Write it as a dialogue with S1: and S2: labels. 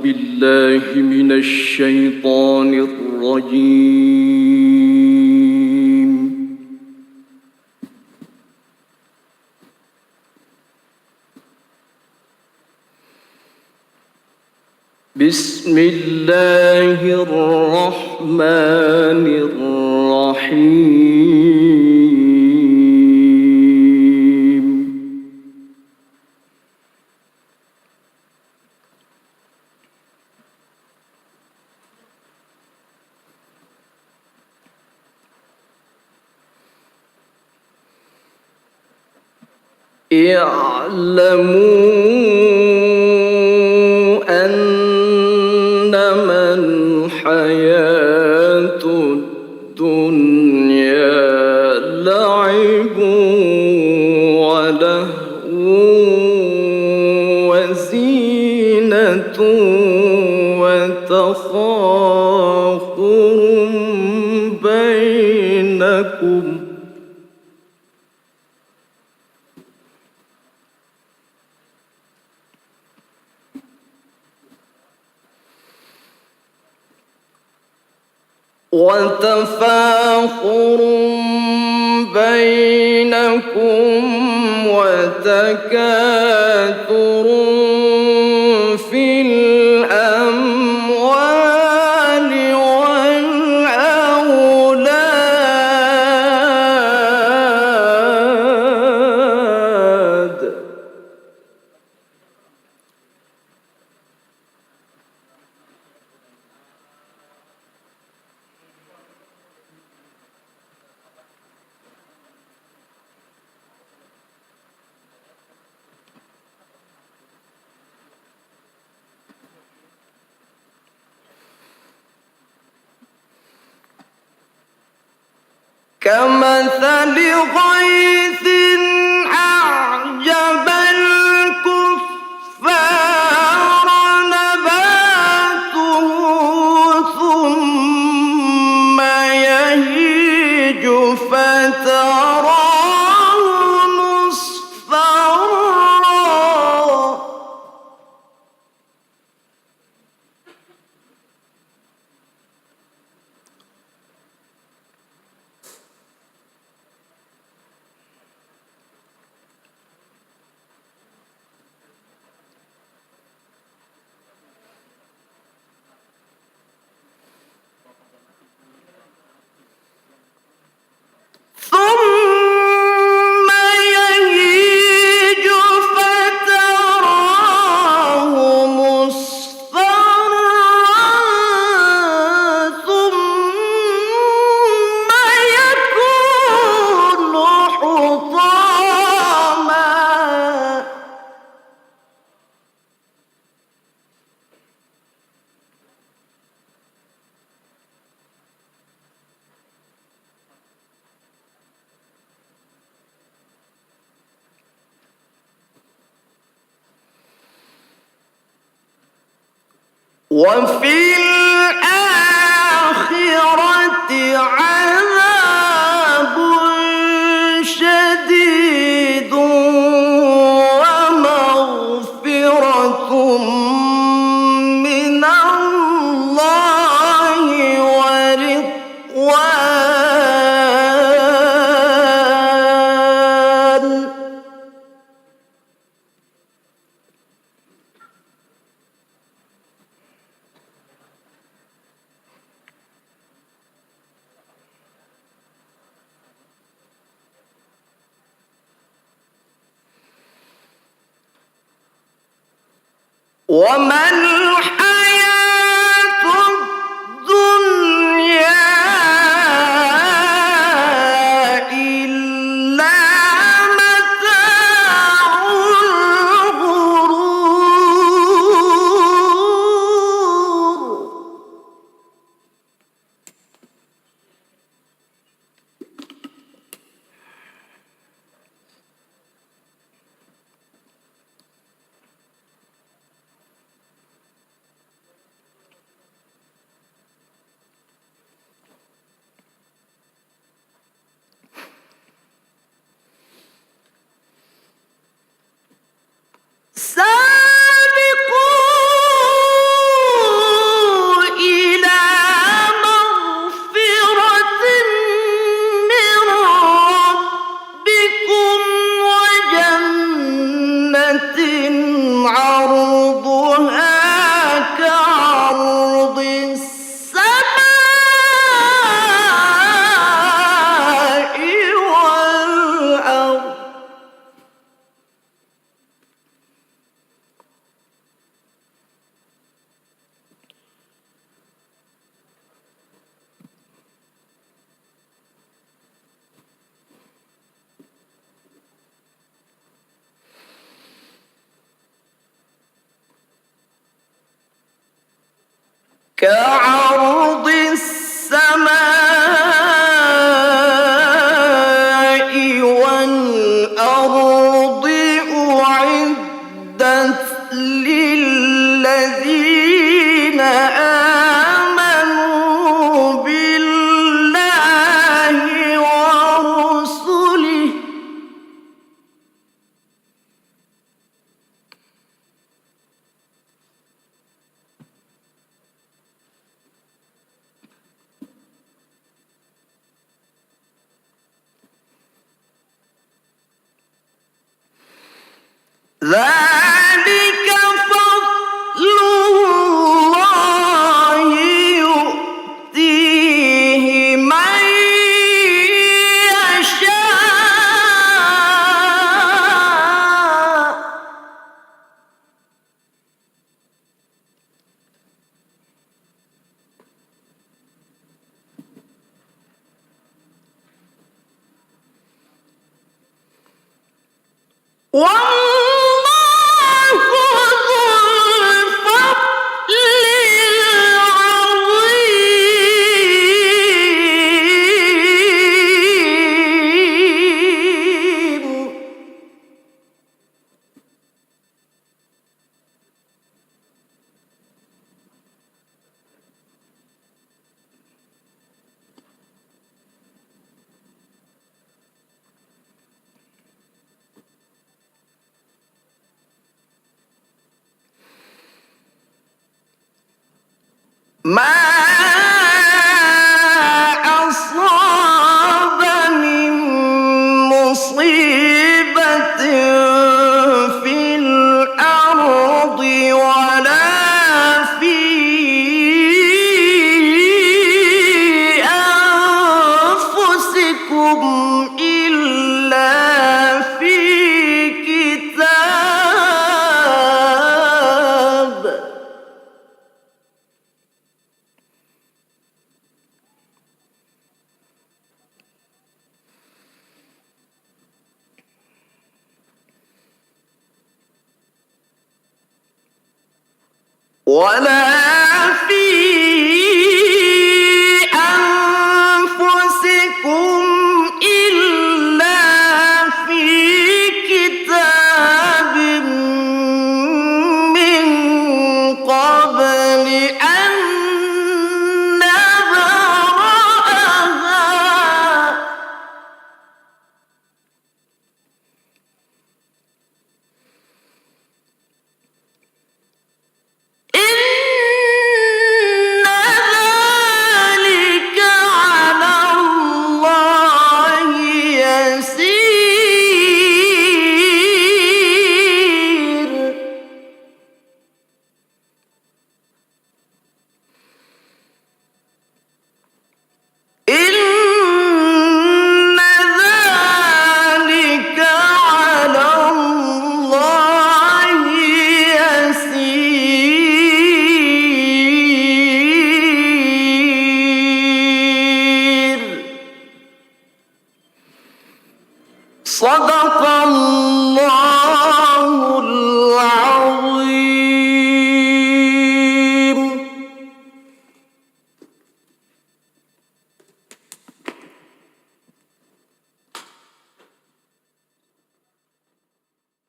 S1: بالله من الشيطان الرجيم. بسم الله الرحمن الرحيم. اعلموا أنما الحياة الدنيا لعب ولهو وزينة وتفاخر بينكم وتكاثر في الأموال والأولاد. كمثل غيث أعجب الكفار نباته ثم يهيج فتراه مصفرا ثم يهيج فتراه مصفرا ثم يكون حطاما وفي الآخرة عذاب شديد ومغفرة من الله ورضوان. وما الحياة الدنيا إلا متاع الغرور. كعرض السماء والأرض أعدت للذين آمنوا بالله ورسله ذلك فضل الله يؤتيه من يشاء والله ذو الفضل العظيم ما أصاب من مصيبة في الأرض ولا في أنفسكم إلا في كتاب ولا في أنفسكم إلا في كتاب من قبل أن نبرأها إن ذلك على الله يسير إن ذلك على الله يسير صدق